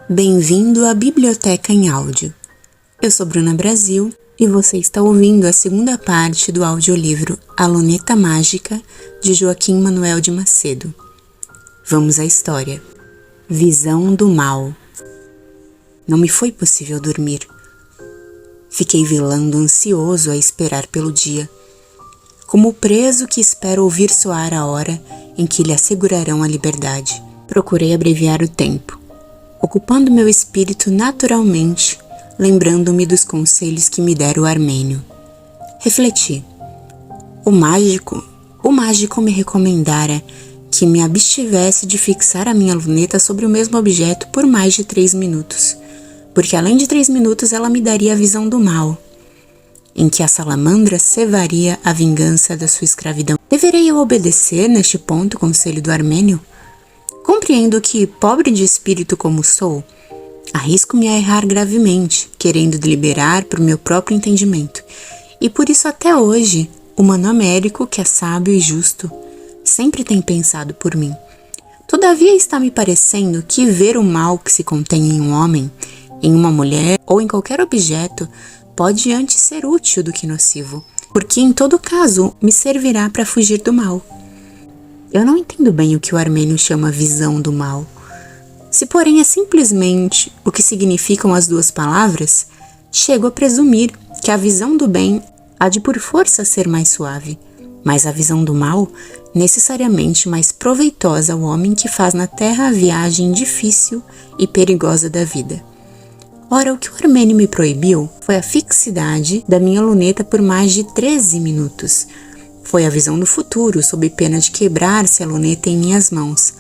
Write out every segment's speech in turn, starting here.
Bem-vindo à Biblioteca em Áudio. Eu sou Bruna Brasil e você está ouvindo a segunda parte do audiolivro A Luneta Mágica, de Joaquim Manuel de Macedo. Vamos à história. Visão do Mal. Não me foi possível dormir. Fiquei velando ansioso a esperar pelo dia, como o preso que espera ouvir soar a hora em que lhe assegurarão a liberdade. Procurei abreviar o tempo, ocupando meu espírito naturalmente, lembrando-me dos conselhos que me dera o armênio. Refleti. O mágico me recomendara que me abstivesse de fixar a minha luneta sobre o mesmo objeto por mais de 3 minutos, porque além de 3 minutos ela me daria a visão do mal, em que a salamandra cevaria a vingança da sua escravidão. Deverei eu obedecer neste ponto o conselho do armênio? Compreendo que, pobre de espírito como sou, arrisco-me a errar gravemente, querendo deliberar por meu próprio entendimento, e por isso até hoje o Mano Américo, que é sábio e justo, sempre tem pensado por mim. Todavia está me parecendo que ver o mal que se contém em um homem, em uma mulher ou em qualquer objeto pode antes ser útil do que nocivo, porque em todo caso me servirá para fugir do mal. Eu não entendo bem o que o armênio chama visão do mal. Se porém é simplesmente o que significam as duas palavras, chego a presumir que a visão do bem há de por força ser mais suave, mas a visão do mal necessariamente mais proveitosa ao homem que faz na terra a viagem difícil e perigosa da vida. Ora, o que o armênio me proibiu foi a fixidade da minha luneta por mais de 13 minutos. Foi a visão do futuro, sob pena de quebrar-se a luneta em minhas mãos.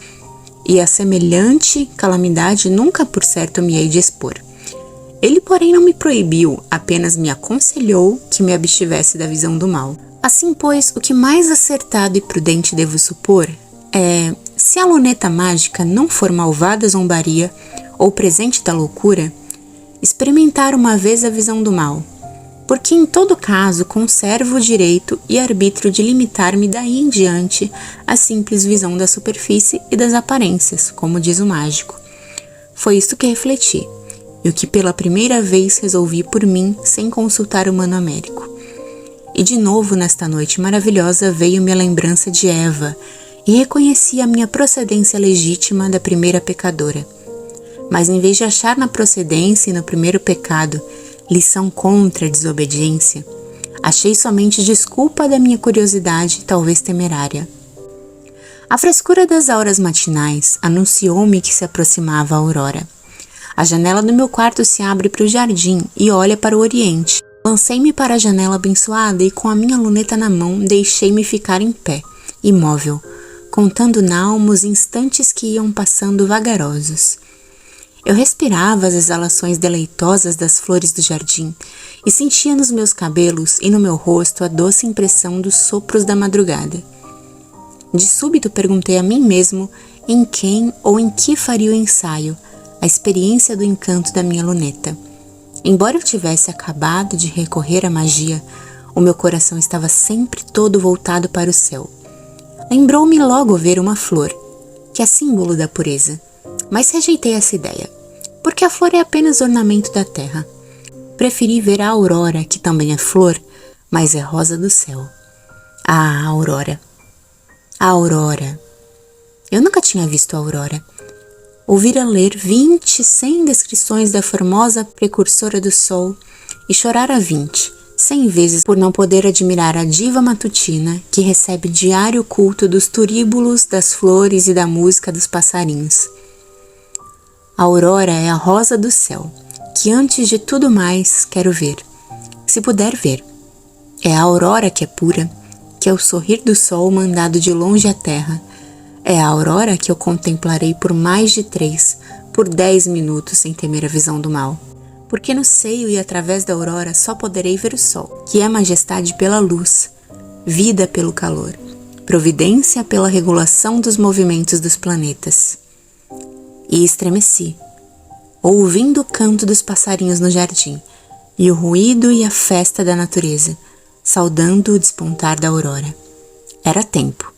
E a semelhante calamidade nunca por certo me hei de expor. Ele, porém, não me proibiu, apenas me aconselhou que me abstivesse da visão do mal. Assim, pois, o que mais acertado e prudente devo supor é, se a luneta mágica não for malvada zombaria ou presente da loucura, experimentar uma vez a visão do mal, porque em todo caso conservo o direito e arbítrio de limitar-me daí em diante à simples visão da superfície e das aparências, como diz o mágico. Foi isto que refleti, e o que pela primeira vez resolvi por mim sem consultar o Mano Américo. E de novo nesta noite maravilhosa veio-me a lembrança de Eva, e reconheci a minha procedência legítima da primeira pecadora. Mas em vez de achar na procedência e no primeiro pecado lição contra a desobediência, achei somente desculpa da minha curiosidade, talvez temerária. A frescura das auras matinais anunciou-me que se aproximava a aurora. A janela do meu quarto se abre para o jardim e olha para o oriente. Lancei-me para a janela abençoada e com a minha luneta na mão deixei-me ficar em pé, imóvel, contando nalmo os instantes que iam passando vagarosos. Eu respirava as exalações deleitosas das flores do jardim e sentia nos meus cabelos e no meu rosto a doce impressão dos sopros da madrugada. De súbito perguntei a mim mesmo em quem ou em que faria o ensaio, a experiência do encanto da minha luneta. Embora eu tivesse acabado de recorrer à magia, o meu coração estava sempre todo voltado para o céu. Lembrou-me logo ver uma flor, que é símbolo da pureza, mas rejeitei essa ideia, porque a flor é apenas ornamento da terra. Preferi ver a aurora, que também é flor, mas é rosa do céu. Ah, a aurora! A aurora! Eu nunca tinha visto a aurora. Ouvira ler 100 descrições da formosa precursora do sol e chorara 100 vezes por não poder admirar a diva matutina que recebe diário culto dos turíbulos, das flores e da música dos passarinhos. A aurora é a rosa do céu, que antes de tudo mais quero ver, se puder ver. É a aurora que é pura, que é o sorrir do sol mandado de longe à terra. É a aurora que eu contemplarei por mais de 3, por 10 minutos sem temer a visão do mal. Porque no seio e através da aurora só poderei ver o sol, que é majestade pela luz, vida pelo calor, providência pela regulação dos movimentos dos planetas. E estremeci, ouvindo o canto dos passarinhos no jardim, e o ruído e a festa da natureza, saudando o despontar da aurora. Era tempo,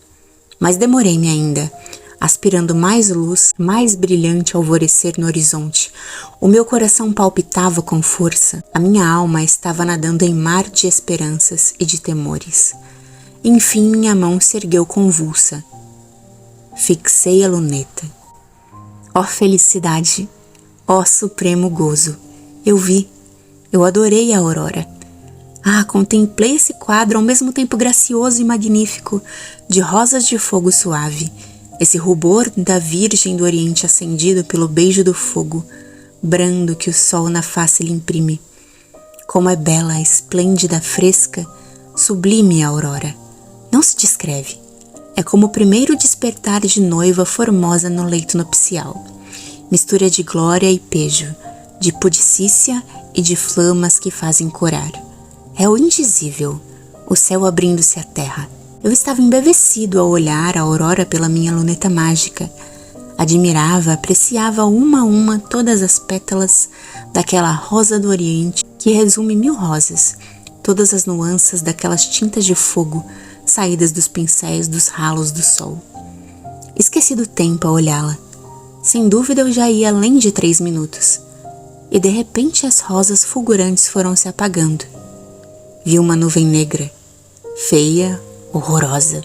mas demorei-me ainda, aspirando mais luz, mais brilhante alvorecer no horizonte. O meu coração palpitava com força, a minha alma estava nadando em mar de esperanças e de temores. Enfim, minha mão se ergueu convulsa. Fixei a luneta. Ó felicidade! Ó supremo gozo! Eu vi, eu adorei a aurora. Contemplei esse quadro ao mesmo tempo gracioso e magnífico, de rosas de fogo suave, esse rubor da Virgem do Oriente acendido pelo beijo do fogo, brando que o sol na face lhe imprime. Como é bela, esplêndida, fresca, sublime a aurora. Não se descreve. É como o primeiro despertar de noiva formosa no leito nupcial. Mistura de glória e pejo, de pudicícia e de flamas que fazem corar. É o indizível, o céu abrindo-se à terra. Eu estava embevecido ao olhar a aurora pela minha luneta mágica. Admirava, apreciava uma a uma todas as pétalas daquela rosa do Oriente que resume 1000 rosas, todas as nuances daquelas tintas de fogo saídas dos pincéis dos ralos do sol. Esqueci do tempo a olhá-la. Sem dúvida eu já ia além de 3 minutos. E de repente as rosas fulgurantes foram se apagando. Vi uma nuvem negra, feia, horrorosa,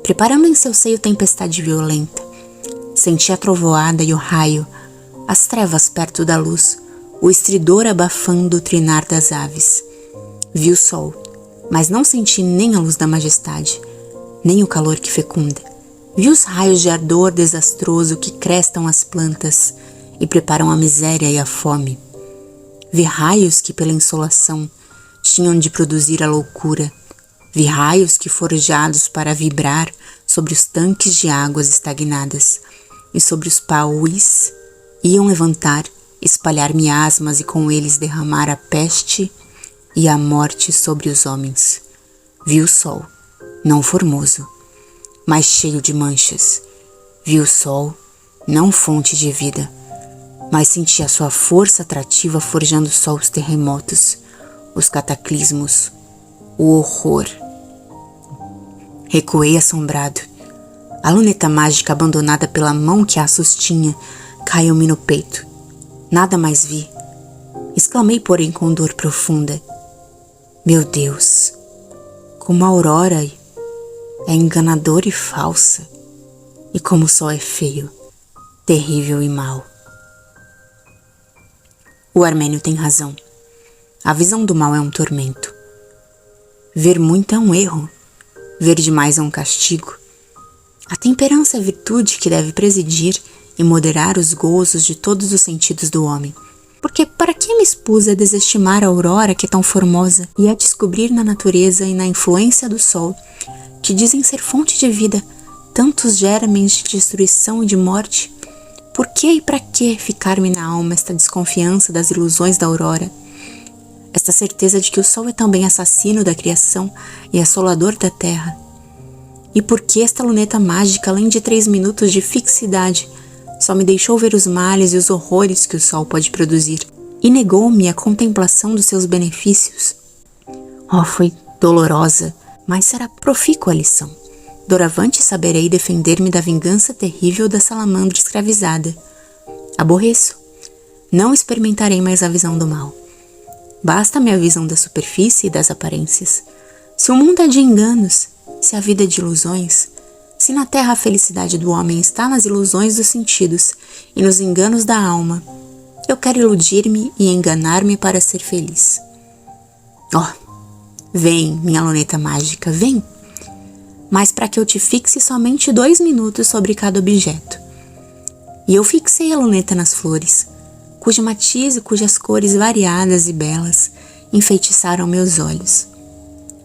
preparando em seu seio tempestade violenta. Senti a trovoada e o raio, as trevas perto da luz, o estridor abafando o trinar das aves. Vi o sol, mas não senti nem a luz da majestade, nem o calor que fecunda. Vi os raios de ardor desastroso que crestam as plantas e preparam a miséria e a fome. Vi raios que pela insolação tinham de produzir a loucura. Vi raios que, forjados para vibrar sobre os tanques de águas estagnadas e sobre os paúis, iam levantar, espalhar miasmas e com eles derramar a peste e a morte sobre os homens. Vi o sol, não formoso, mas cheio de manchas. Vi o sol, não fonte de vida, mas senti a sua força atrativa forjando só os terremotos, os cataclismos, o horror. Recuei assombrado. A luneta mágica abandonada pela mão que a sustinha caiu-me no peito. Nada mais vi. Exclamei, porém, com dor profunda. Meu Deus, como a aurora é enganadora e falsa, e como o sol é feio, terrível e mau. O Armênio tem razão. A visão do mal é um tormento. Ver muito é um erro. Ver demais é um castigo. A temperança é a virtude que deve presidir e moderar os gozos de todos os sentidos do homem. Porque para que me expus a desestimar a aurora que é tão formosa e a descobrir na natureza e na influência do sol, que dizem ser fonte de vida, tantos germens de destruição e de morte? Por que e para que ficar-me na alma esta desconfiança das ilusões da aurora? Esta certeza de que o sol é também assassino da criação e assolador da terra? E por que esta luneta mágica, além de 3 minutos de fixidade, só me deixou ver os males e os horrores que o sol pode produzir, e negou-me a contemplação dos seus benefícios? Foi dolorosa, mas será profícua a lição. Doravante saberei defender-me da vingança terrível da salamandra escravizada. Aborreço. Não experimentarei mais a visão do mal. Basta-me a visão da superfície e das aparências. Se o mundo é de enganos, se a vida é de ilusões, se na terra a felicidade do homem está nas ilusões dos sentidos e nos enganos da alma, eu quero iludir-me e enganar-me para ser feliz. Vem, minha luneta mágica, vem! Mas para que eu te fixe somente 2 minutos sobre cada objeto. E eu fixei a luneta nas flores, cujo matiz e cujas cores variadas e belas enfeitiçaram meus olhos.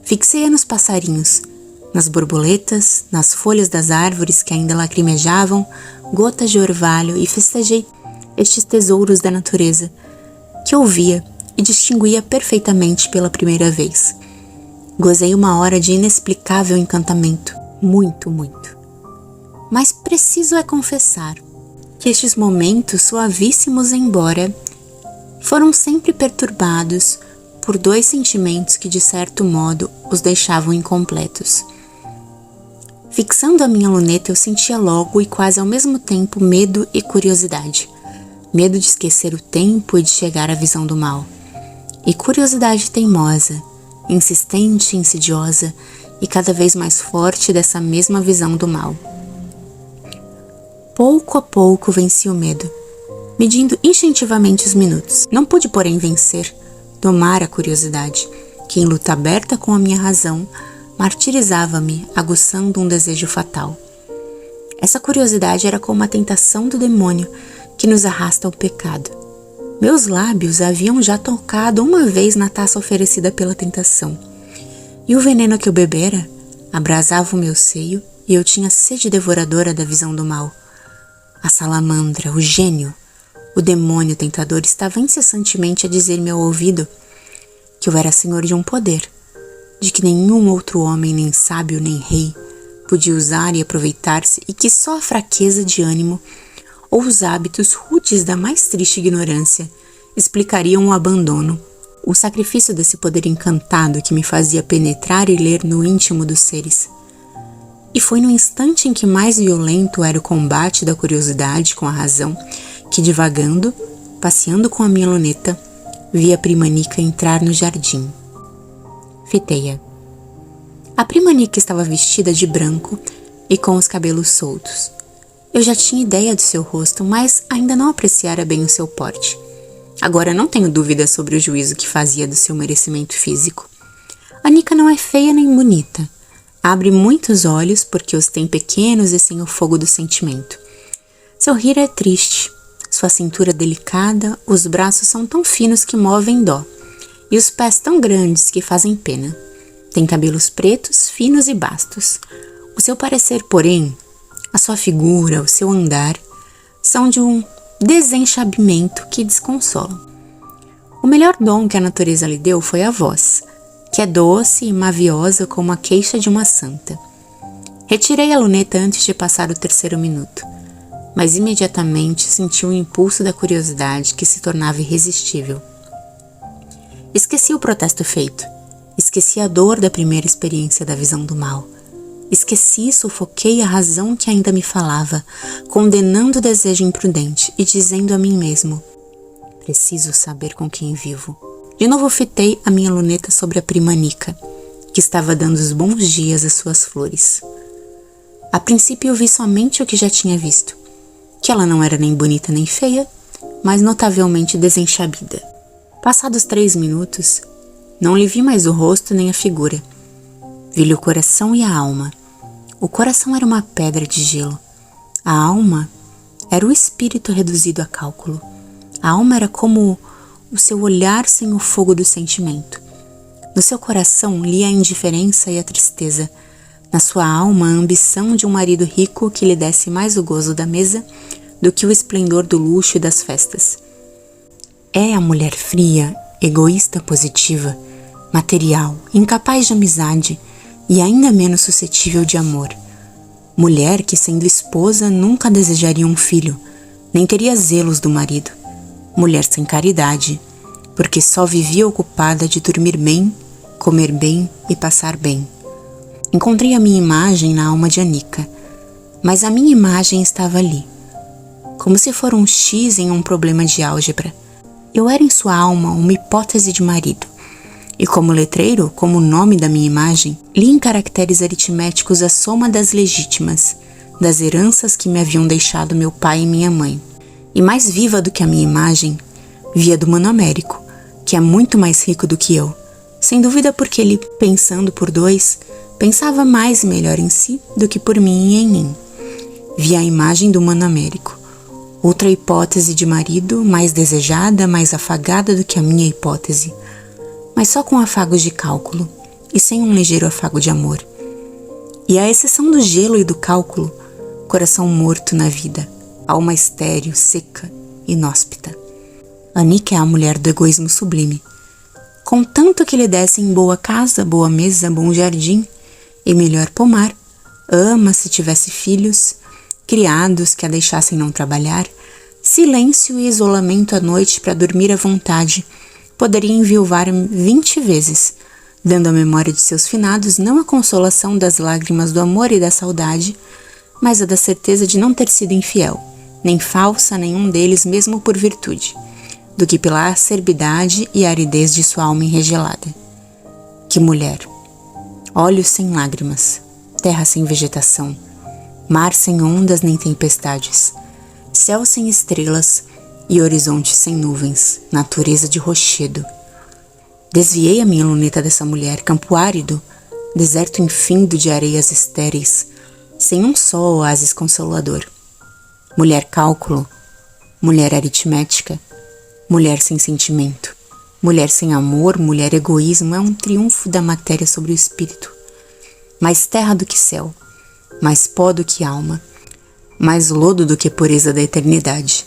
Fixei-a nos passarinhos, nas borboletas, nas folhas das árvores que ainda lacrimejavam gotas de orvalho, e festejei estes tesouros da natureza, que ouvia e distinguia perfeitamente pela primeira vez. Gozei uma hora de inexplicável encantamento, muito, muito. Mas preciso é confessar que estes momentos suavíssimos, embora, foram sempre perturbados por 2 sentimentos que de certo modo os deixavam incompletos. Fixando a minha luneta, eu sentia logo e quase ao mesmo tempo medo e curiosidade. Medo de esquecer o tempo e de chegar à visão do mal. E curiosidade teimosa, insistente e insidiosa e cada vez mais forte dessa mesma visão do mal. Pouco a pouco venci o medo, medindo instintivamente os minutos. Não pude, porém, vencer, domar a curiosidade, que em luta aberta com a minha razão, martirizava-me, aguçando um desejo fatal. Essa curiosidade era como a tentação do demônio que nos arrasta ao pecado. Meus lábios haviam já tocado uma vez na taça oferecida pela tentação, e o veneno que eu bebera abrasava o meu seio e eu tinha sede devoradora da visão do mal. A salamandra, o gênio, o demônio tentador estava incessantemente a dizer-me ao ouvido que eu era senhor de um poder, de que nenhum outro homem, nem sábio, nem rei, podia usar e aproveitar-se e que só a fraqueza de ânimo ou os hábitos rudes da mais triste ignorância explicariam o abandono, o sacrifício desse poder encantado que me fazia penetrar e ler no íntimo dos seres. E foi no instante em que mais violento era o combate da curiosidade com a razão que, divagando, passeando com a minha luneta, vi a prima Nica entrar no jardim. Fitei-a. A prima Nica estava vestida de branco e com os cabelos soltos. Eu já tinha ideia do seu rosto, mas ainda não apreciara bem o seu porte. Agora não tenho dúvida sobre o juízo que fazia do seu merecimento físico. A Nica não é feia nem bonita. Abre muitos olhos porque os tem pequenos e sem o fogo do sentimento. Seu rir é triste. Sua cintura delicada, os braços são tão finos que movem dó, e os pés tão grandes que fazem pena. Tem cabelos pretos, finos e bastos. O seu parecer, porém, a sua figura, o seu andar, são de um desenxabimento que desconsola. O melhor dom que a natureza lhe deu foi a voz, que é doce e maviosa como a queixa de uma santa. Retirei a luneta antes de passar o 3º minuto, mas imediatamente senti um impulso da curiosidade que se tornava irresistível. Esqueci o protesto feito, esqueci a dor da primeira experiência da visão do mal. Esqueci e sufoquei a razão que ainda me falava, condenando o desejo imprudente e dizendo a mim mesmo: preciso saber com quem vivo. De novo fitei a minha luneta sobre a prima Nica, que estava dando os bons dias às suas flores. A princípio eu vi somente o que já tinha visto, que ela não era nem bonita nem feia, mas notavelmente desenxabida. Passados 3 minutos, não lhe vi mais o rosto nem a figura. Vi-lhe o coração e a alma. O coração era uma pedra de gelo. A alma era o espírito reduzido a cálculo. A alma era como o seu olhar sem o fogo do sentimento. No seu coração lia a indiferença e a tristeza. Na sua alma, a ambição de um marido rico que lhe desse mais o gozo da mesa do que o esplendor do luxo e das festas. É a mulher fria, egoísta positiva, material, incapaz de amizade e ainda menos suscetível de amor. Mulher que, sendo esposa, nunca desejaria um filho, nem teria zelos do marido. Mulher sem caridade, porque só vivia ocupada de dormir bem, comer bem e passar bem. Encontrei a minha imagem na alma de Nica, mas a minha imagem estava ali, como se for um X em um problema de álgebra. Eu era em sua alma uma hipótese de marido, e como letreiro, como o nome da minha imagem, li em caracteres aritméticos a soma das legítimas, das heranças que me haviam deixado meu pai e minha mãe. E mais viva do que a minha imagem, via do Mano Américo, que é muito mais rico do que eu, sem dúvida porque ele, pensando por dois, pensava mais e melhor em si do que por mim e em mim. Via a imagem do Mano Américo, outra hipótese de marido, mais desejada, mais afagada do que a minha hipótese, mas só com afagos de cálculo e sem um ligeiro afago de amor. E à exceção do gelo e do cálculo, coração morto na vida, alma estéril, seca, inóspita. A Nica é a mulher do egoísmo sublime. Contanto que lhe dessem boa casa, boa mesa, bom jardim e melhor pomar, ama se tivesse filhos, criados que a deixassem não trabalhar, silêncio e isolamento à noite para dormir à vontade, poderia enviuvar 20 vezes, dando à memória de seus finados não a consolação das lágrimas do amor e da saudade, mas a da certeza de não ter sido infiel, nem falsa a nenhum deles mesmo por virtude, do que pela acerbidade e aridez de sua alma enregelada. Que mulher! Olhos sem lágrimas, terra sem vegetação, mar sem ondas nem tempestades, céu sem estrelas e horizonte sem nuvens, natureza de rochedo. Desviei a minha luneta dessa mulher, campo árido, deserto infindo de areias estéreis, sem um só oásis consolador. Mulher cálculo, mulher aritmética, mulher sem sentimento, mulher sem amor, mulher egoísmo, é um triunfo da matéria sobre o espírito. Mais terra do que céu, mais pó do que alma, mais lodo do que pureza da eternidade.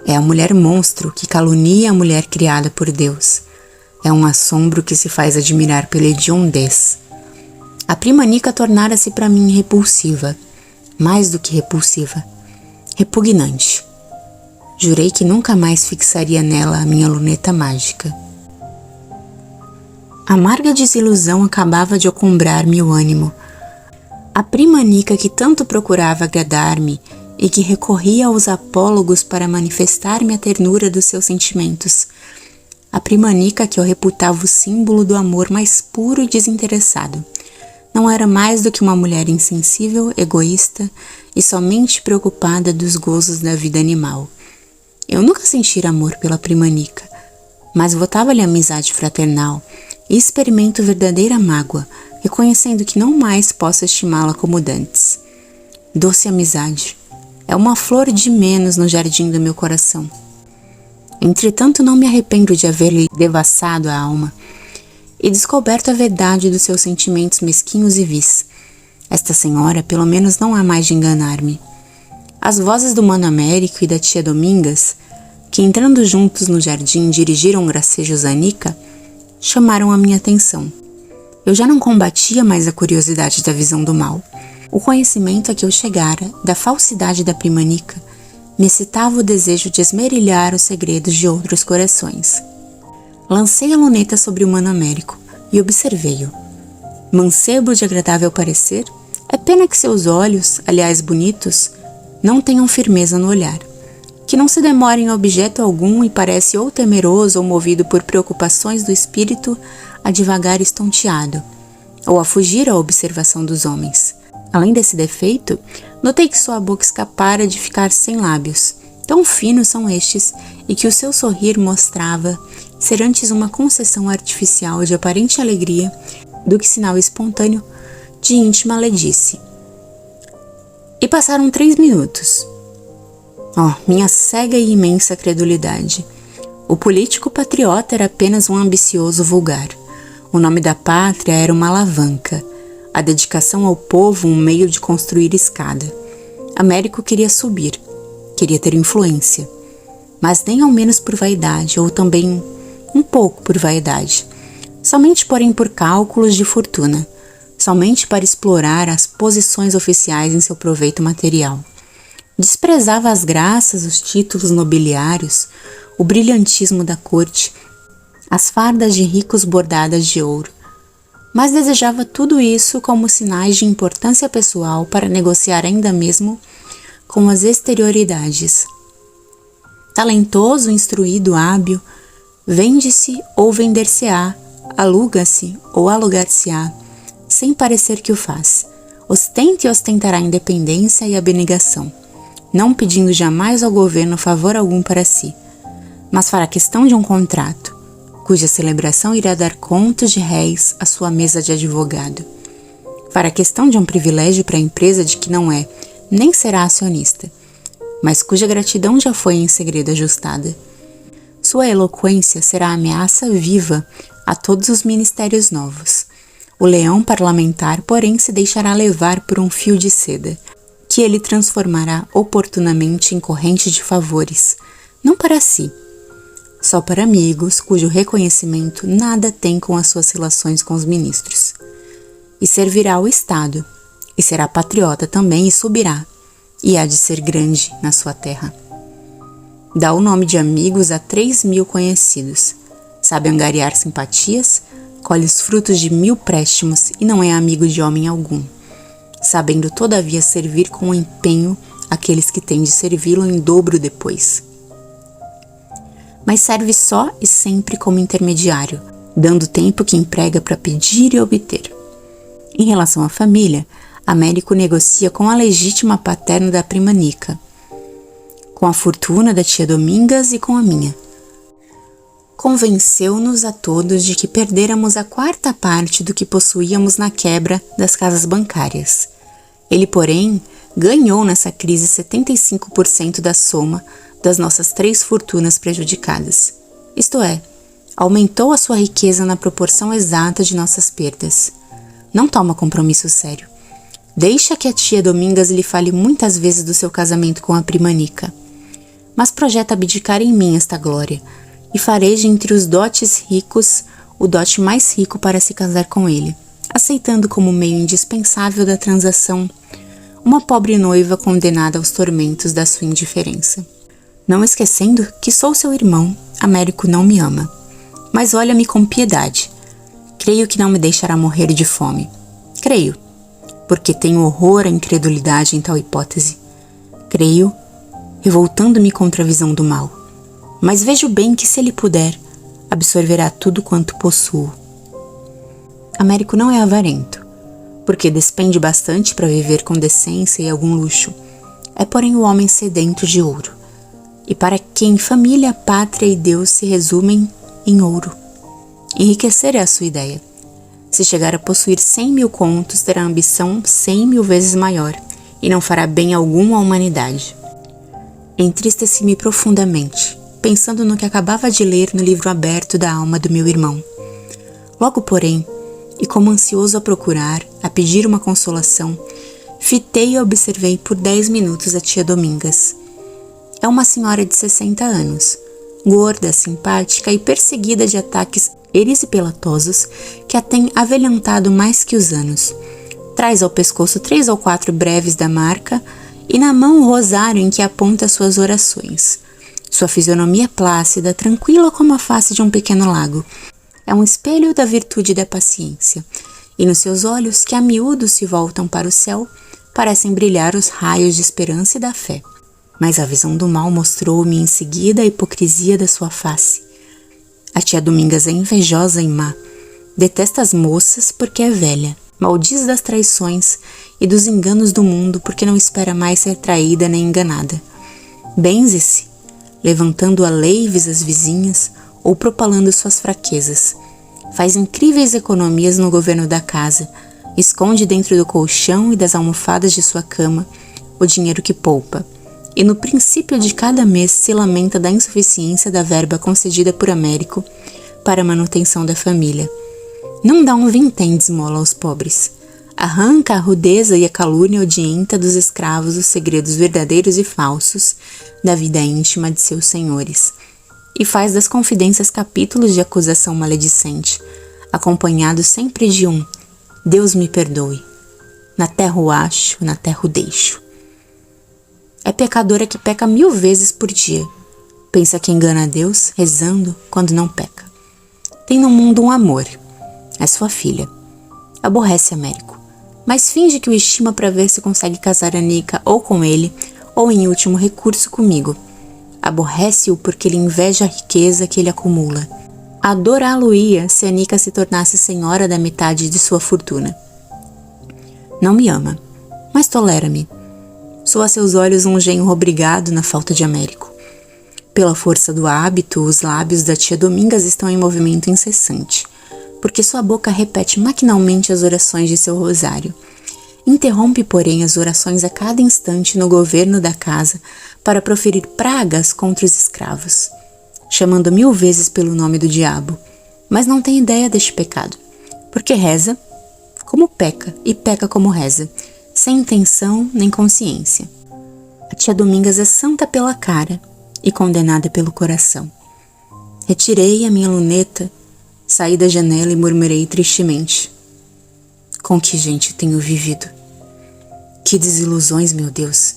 É a mulher monstro que calunia a mulher criada por Deus. É um assombro que se faz admirar pela hediondez. A prima Nica tornara-se para mim repulsiva, mais do que repulsiva, repugnante. Jurei que nunca mais fixaria nela a minha luneta mágica. Amarga desilusão acabava de ocumbrar-me o ânimo. A prima Nica que tanto procurava agradar-me e que recorria aos apólogos para manifestar-me a ternura dos seus sentimentos. A prima Nica que eu reputava o símbolo do amor mais puro e desinteressado. Não era mais do que uma mulher insensível, egoísta e somente preocupada dos gozos da vida animal. Eu nunca sentira amor pela prima Nica, mas votava-lhe amizade fraternal e experimento verdadeira mágoa, reconhecendo que não mais posso estimá-la como dantes. Doce amizade, é uma flor de menos no jardim do meu coração. Entretanto, não me arrependo de haver-lhe devassado a alma e descoberto a verdade dos seus sentimentos mesquinhos e vis. Esta senhora, pelo menos, não há mais de enganar-me. As vozes do Mano Américo e da tia Domingas, que entrando juntos no jardim dirigiram gracejos a Nica, chamaram a minha atenção. Eu já não combatia mais a curiosidade da visão do mal. O conhecimento a que eu chegara da falsidade da prima Nica me excitava o desejo de esmerilhar os segredos de outros corações. Lancei a luneta sobre o Mano Américo e observei-o. Mancebo de agradável parecer, é pena que seus olhos, aliás bonitos, não tenham firmeza no olhar, que não se demore em objeto algum e parece ou temeroso ou movido por preocupações do espírito a divagar estonteado, ou a fugir à observação dos homens. Além desse defeito, notei que sua boca escapara de ficar sem lábios, tão finos são estes, e que o seu sorrir mostrava ser antes uma concessão artificial de aparente alegria do que sinal espontâneo de íntima ledice. E passaram 3 minutos. Minha cega e imensa credulidade. O político patriota era apenas um ambicioso vulgar. O nome da pátria era uma alavanca. A dedicação ao povo um meio de construir escada. Américo queria subir, queria ter influência, mas nem ao menos por vaidade, ou também um pouco por vaidade, somente porém por cálculos de fortuna, somente para explorar as posições oficiais em seu proveito material. Desprezava as graças, os títulos nobiliários, o brilhantismo da corte, as fardas de ricos bordadas de ouro, mas desejava tudo isso como sinais de importância pessoal para negociar ainda mesmo com as exterioridades. Talentoso, instruído, hábil, vende-se ou vender-se-á, aluga-se ou alugar-se-á, sem parecer que o faz. Ostenta e ostentará independência e abnegação, não pedindo jamais ao governo favor algum para si, mas fará questão de um contrato, cuja celebração irá dar contos de réis à sua mesa de advogado. Fará questão de um privilégio para a empresa de que não é, nem será acionista, mas cuja gratidão já foi em segredo ajustada. Sua eloquência será ameaça viva a todos os ministérios novos. O leão parlamentar, porém, se deixará levar por um fio de seda, que ele transformará oportunamente em corrente de favores, não para si, só para amigos cujo reconhecimento nada tem com as suas relações com os ministros. E servirá ao Estado, e será patriota também e subirá, e há de ser grande na sua terra. Dá o nome de amigos a 3.000 conhecidos, sabe angariar simpatias, colhe os frutos de 1000 préstimos e não é amigo de homem algum, sabendo todavia servir com empenho aqueles que têm de servi-lo em dobro depois. Mas serve só e sempre como intermediário, dando o tempo que emprega para pedir e obter. Em relação à família, Américo negocia com a legítima paterna da prima Nica, com a fortuna da tia Domingas e com a minha. Convenceu-nos a todos de que perdêramos a 4ª parte do que possuíamos na quebra das casas bancárias. Ele, porém, ganhou nessa crise 75% da soma das nossas 3 fortunas prejudicadas. Isto é, aumentou a sua riqueza na proporção exata de nossas perdas. Não toma compromisso sério. Deixa que a tia Domingas lhe fale muitas vezes do seu casamento com a prima Nica. Mas projeta abdicar em mim esta glória, e fareja entre os dotes ricos o dote mais rico para se casar com ele, aceitando como meio indispensável da transação uma pobre noiva condenada aos tormentos da sua indiferença. Não esquecendo que sou seu irmão, Américo não me ama, mas olha-me com piedade. Creio que não me deixará morrer de fome. Creio, porque tenho horror à incredulidade em tal hipótese. Creio, revoltando-me contra a visão do mal. Mas vejo bem que, se ele puder, absorverá tudo quanto possuo. Américo não é avarento, porque despende bastante para viver com decência e algum luxo. É, porém, o homem sedento de ouro, e para quem família, pátria e Deus se resumem em ouro. Enriquecer é a sua ideia. Se chegar a possuir 100.000 contos, terá ambição 100.000 vezes maior, e não fará bem algum à humanidade. Entristeci-me profundamente, pensando no que acabava de ler no livro aberto da alma do meu irmão. Logo, porém, e como ansioso a procurar, a pedir uma consolação, fitei e observei por 10 minutos a tia Domingas. É uma senhora de 60 anos, gorda, simpática e perseguida de ataques erisipelatosos que a têm avelhantado mais que os anos. Traz ao pescoço 3 ou 4 breves da marca e na mão o rosário em que aponta suas orações. Sua fisionomia plácida, tranquila como a face de um pequeno lago, é um espelho da virtude e da paciência, e nos seus olhos, que a miúdo se voltam para o céu, parecem brilhar os raios de esperança e da fé. Mas a visão do mal mostrou-me em seguida a hipocrisia da sua face. A tia Domingas é invejosa e má, detesta as moças porque é velha, maldiz das traições e dos enganos do mundo porque não espera mais ser traída nem enganada. Benze-se, levantando a leives as vizinhas ou propalando suas fraquezas. Faz incríveis economias no governo da casa, esconde dentro do colchão e das almofadas de sua cama o dinheiro que poupa, e no princípio de cada mês se lamenta da insuficiência da verba concedida por Américo para a manutenção da família. Não dá um vintém de esmola aos pobres. Arranca a rudeza e a calúnia odienta dos escravos os segredos verdadeiros e falsos da vida íntima de seus senhores, e faz das confidências capítulos de acusação maledicente, acompanhados sempre de um Deus me perdoe, na terra o acho, na terra o deixo. É pecadora que peca 1000 vezes por dia. Pensa que engana a Deus rezando quando não peca. Tem no mundo um amor. É sua filha. Aborrece Américo, mas finge que o estima para ver se consegue casar a Nica ou com ele, ou em último recurso comigo. Aborrece-o porque ele inveja a riqueza que ele acumula. Adorá-lo-ia se a Nica se tornasse senhora da metade de sua fortuna. Não me ama, mas tolera-me. Sou a seus olhos um genro obrigado na falta de Américo. Pela força do hábito, os lábios da tia Domingas estão em movimento incessante, porque sua boca repete maquinalmente as orações de seu rosário. Interrompe, porém, as orações a cada instante no governo da casa para proferir pragas contra os escravos, chamando 1000 vezes pelo nome do diabo, mas não tem ideia deste pecado, porque reza como peca e peca como reza, sem intenção nem consciência. A tia Domingas é santa pela cara e condenada pelo coração. Retirei a minha luneta, saí da janela e murmurei tristemente: com que gente tenho vivido? Que desilusões, meu Deus!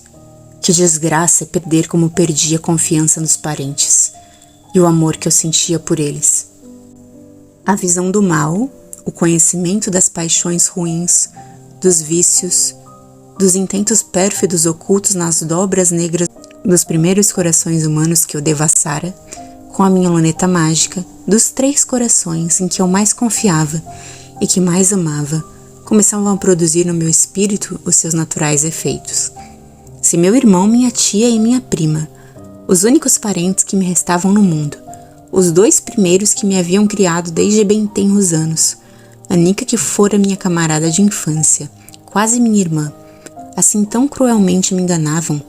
Que desgraça é perder como perdi a confiança nos parentes e o amor que eu sentia por eles. A visão do mal, o conhecimento das paixões ruins, dos vícios, dos intentos pérfidos ocultos nas dobras negras dos primeiros corações humanos que eu devassara, com a minha luneta mágica, dos 3 corações em que eu mais confiava e que mais amava, começavam a produzir no meu espírito os seus naturais efeitos. Se meu irmão, minha tia e minha prima, os únicos parentes que me restavam no mundo, os 2 primeiros que me haviam criado desde bem tenros anos, a Nica que fora minha camarada de infância, quase minha irmã, assim tão cruelmente me enganavam,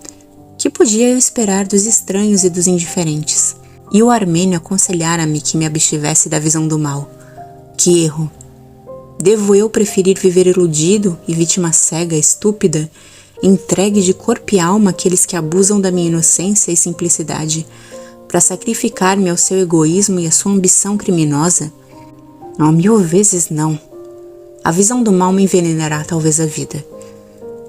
que podia eu esperar dos estranhos e dos indiferentes? E o Armênio aconselhara-me que me abstivesse da visão do mal. Que erro! Devo eu preferir viver iludido e vítima cega, estúpida, entregue de corpo e alma àqueles que abusam da minha inocência e simplicidade, para sacrificar-me ao seu egoísmo e à sua ambição criminosa? Não, 1000 vezes não. A visão do mal me envenenará talvez a vida,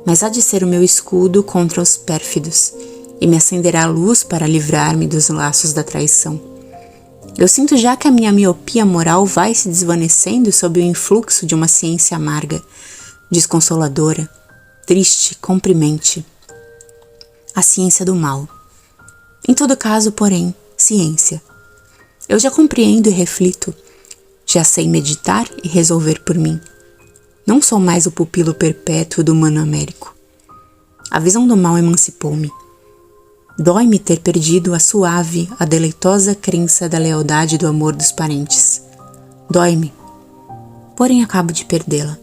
mas há de ser o meu escudo contra os pérfidos e me acenderá a luz para livrar-me dos laços da traição. Eu sinto já que a minha miopia moral vai se desvanecendo sob o influxo de uma ciência amarga, desconsoladora, triste, comprimente. A ciência do mal. Em todo caso, porém, ciência. Eu já compreendo e reflito, já sei meditar e resolver por mim. Não sou mais o pupilo perpétuo do humano américo. A visão do mal emancipou-me. Dói-me ter perdido a suave, a deleitosa crença da lealdade e do amor dos parentes. Dói-me, porém acabo de perdê-la.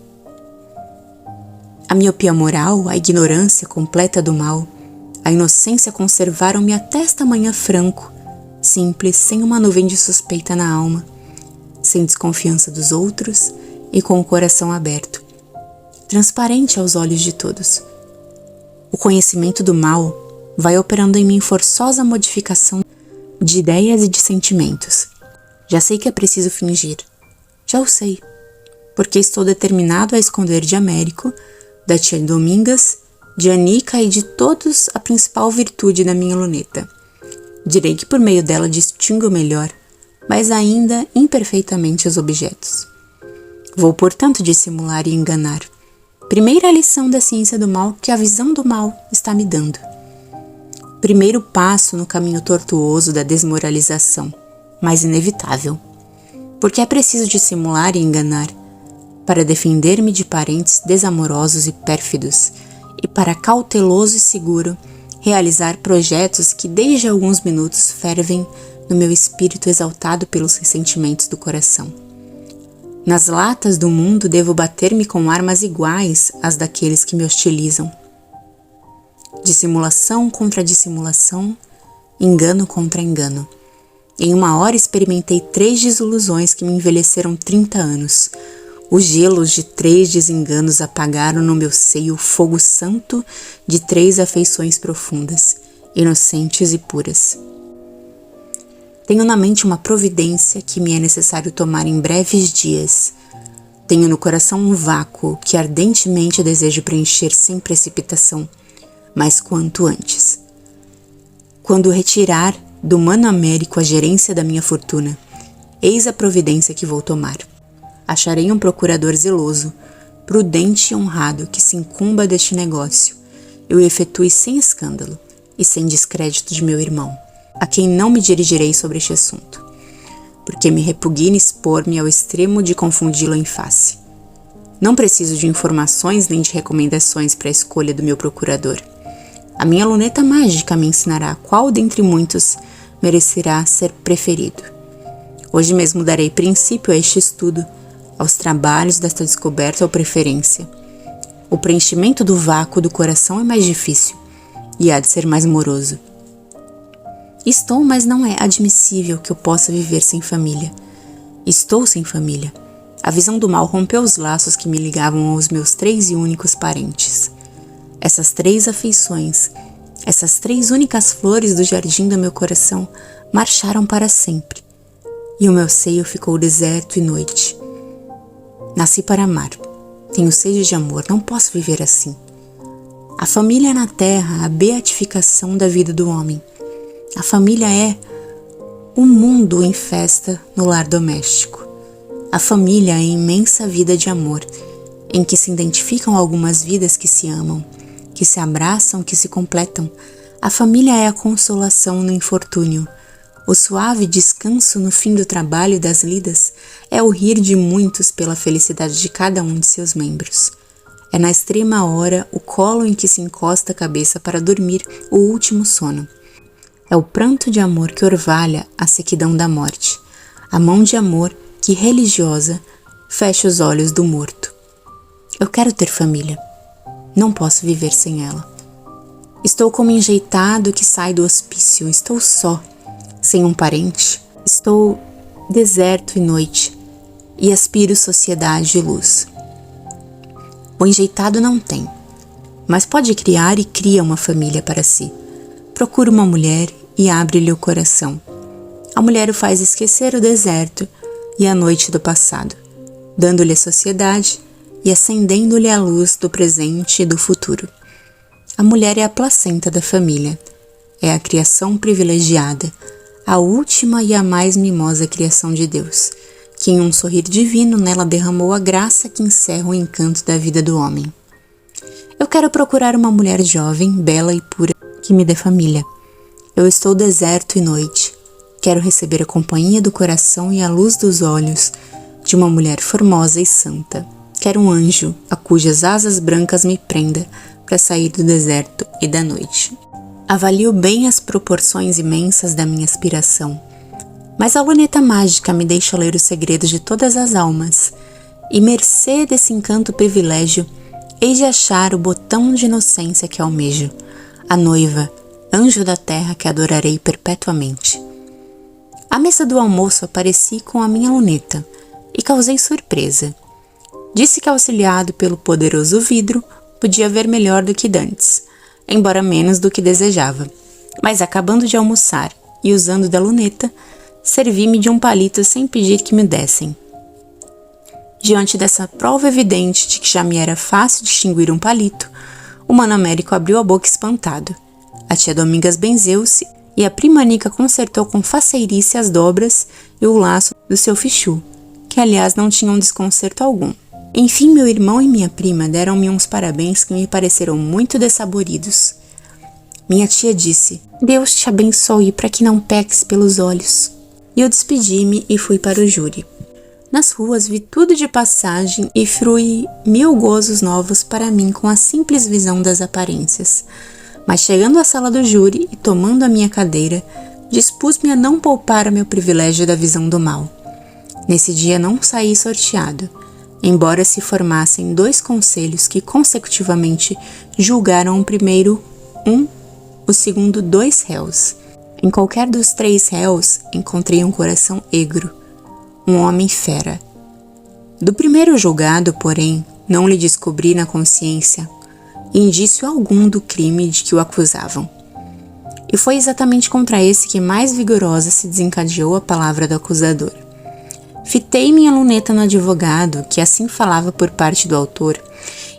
A miopia moral, a ignorância completa do mal, a inocência conservaram-me até esta manhã franco, simples, sem uma nuvem de suspeita na alma, sem desconfiança dos outros e com o coração aberto, transparente aos olhos de todos. O conhecimento do mal vai operando em mim forçosa modificação de ideias e de sentimentos. Já sei que é preciso fingir. Já o sei, porque estou determinado a esconder de Américo, da tia Domingas, de Anica e de todos a principal virtude da minha luneta. Direi que por meio dela distingo melhor, mas ainda imperfeitamente os objetos. Vou, portanto, dissimular e enganar. Primeira lição da ciência do mal que a visão do mal está me dando. Primeiro passo no caminho tortuoso da desmoralização, mas inevitável. Porque é preciso dissimular e enganar para defender-me de parentes desamorosos e pérfidos e para, cauteloso e seguro, realizar projetos que desde alguns minutos fervem no meu espírito exaltado pelos ressentimentos do coração. Nas latas do mundo devo bater-me com armas iguais às daqueles que me hostilizam. Dissimulação contra dissimulação, engano contra engano. Em uma hora experimentei 3 desilusões que me envelheceram 30 anos. Os gelos de 3 desenganos apagaram no meu seio o fogo santo de 3 afeições profundas, inocentes e puras. Tenho na mente uma providência que me é necessário tomar em breves dias. Tenho no coração um vácuo que ardentemente desejo preencher sem precipitação, mas quanto antes. Quando retirar do Mano Américo a gerência da minha fortuna, eis a providência que vou tomar. Acharei um procurador zeloso, prudente e honrado que se incumba deste negócio e o efetue sem escândalo e sem descrédito de meu irmão, a quem não me dirigirei sobre este assunto, porque me repugna expor-me ao extremo de confundi-lo em face. Não preciso de informações nem de recomendações para a escolha do meu procurador. A minha luneta mágica me ensinará qual dentre muitos merecerá ser preferido. Hoje mesmo darei princípio a este estudo, aos trabalhos desta descoberta ou preferência. O preenchimento do vácuo do coração é mais difícil e há de ser mais moroso. Estou, mas não é admissível que eu possa viver sem família. Estou sem família. A visão do mal rompeu os laços que me ligavam aos meus 3 e únicos parentes. Essas 3 afeições, essas 3 únicas flores do jardim do meu coração marcharam para sempre, e o meu seio ficou deserto e noite. Nasci para amar, tenho sede de amor, não posso viver assim. A família é na terra a beatificação da vida do homem. A família é o mundo em festa no lar doméstico. A família é a imensa vida de amor, em que se identificam algumas vidas que se amam, que se abraçam, que se completam. A família é a consolação no infortúnio. O suave descanso no fim do trabalho e das lidas é o rir de muitos pela felicidade de cada um de seus membros. É na extrema hora o colo em que se encosta a cabeça para dormir o último sono. É o pranto de amor que orvalha a sequidão da morte. A mão de amor que, religiosa, fecha os olhos do morto. Eu quero ter família. Não posso viver sem ela. Estou como enjeitado que sai do hospício. Estou só, sem um parente. Estou deserto e noite, e aspiro sociedade e luz. O enjeitado não tem, mas pode criar e cria uma família para si. Procura uma mulher e abre-lhe o coração. A mulher o faz esquecer o deserto e a noite do passado, dando-lhe a sociedade e acendendo-lhe a luz do presente e do futuro. A mulher é a placenta da família, é a criação privilegiada, a última e a mais mimosa criação de Deus, que em um sorrir divino nela derramou a graça que encerra o encanto da vida do homem. Eu quero procurar uma mulher jovem, bela e pura, que me dê família. Eu estou deserto e noite. Quero receber a companhia do coração e a luz dos olhos de uma mulher formosa e santa. Quero um anjo, a cujas asas brancas me prenda para sair do deserto e da noite. Avalio bem as proporções imensas da minha aspiração, mas a luneta mágica me deixa ler os segredos de todas as almas, e mercê desse encanto privilégio, hei de achar o botão de inocência que almejo, a noiva, anjo da terra que adorarei perpetuamente. À mesa do almoço apareci com a minha luneta, e causei surpresa. Disse que, auxiliado pelo poderoso vidro, podia ver melhor do que dantes, embora menos do que desejava. Mas acabando de almoçar e usando da luneta, servi-me de um palito sem pedir que me dessem. Diante dessa prova evidente de que já me era fácil distinguir um palito, o Mano Américo abriu a boca espantado. A tia Domingas benzeu-se e a prima Nica consertou com faceirice as dobras e o laço do seu fichu, que aliás não tinham desconcerto algum. Enfim, meu irmão e minha prima deram-me uns parabéns que me pareceram muito dessaboridos. Minha tia disse: Deus te abençoe para que não peques pelos olhos. E eu despedi-me e fui para o júri. Nas ruas vi tudo de passagem e frui 1000 gozos novos para mim com a simples visão das aparências. Mas chegando à sala do júri e tomando a minha cadeira, dispus-me a não poupar o meu privilégio da visão do mal. Nesse dia não saí sorteado, embora se formassem 2 conselhos que consecutivamente julgaram o primeiro o segundo 2 réus. Em qualquer dos 3 réus encontrei um coração egro, um homem fera. Do primeiro julgado, porém, não lhe descobri na consciência indício algum do crime de que o acusavam. E foi exatamente contra esse que mais vigorosa se desencadeou a palavra do acusador. Fitei minha luneta no advogado, que assim falava por parte do autor,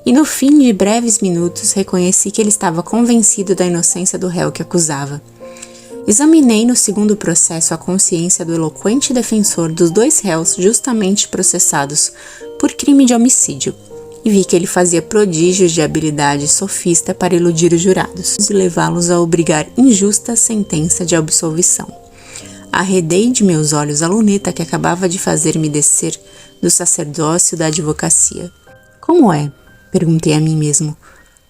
e no fim de breves minutos reconheci que ele estava convencido da inocência do réu que acusava. Examinei no segundo processo a consciência do eloquente defensor dos 2 réus justamente processados por crime de homicídio, e vi que ele fazia prodígios de habilidade sofista para iludir os jurados e levá-los a obrigar injusta sentença de absolvição. Arredei de meus olhos a luneta que acabava de fazer-me descer do sacerdócio da advocacia. Como é? Perguntei a mim mesmo.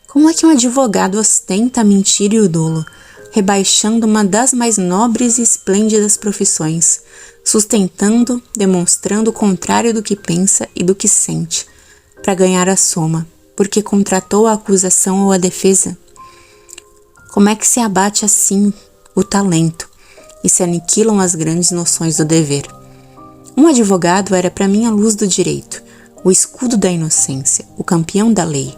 Como é que um advogado ostenta a mentira e o dolo, rebaixando uma das mais nobres e esplêndidas profissões, sustentando, demonstrando o contrário do que pensa e do que sente, para ganhar a soma, porque contratou a acusação ou a defesa? Como é que se abate assim o talento e se aniquilam as grandes noções do dever? Um advogado era para mim a luz do direito, o escudo da inocência, o campeão da lei.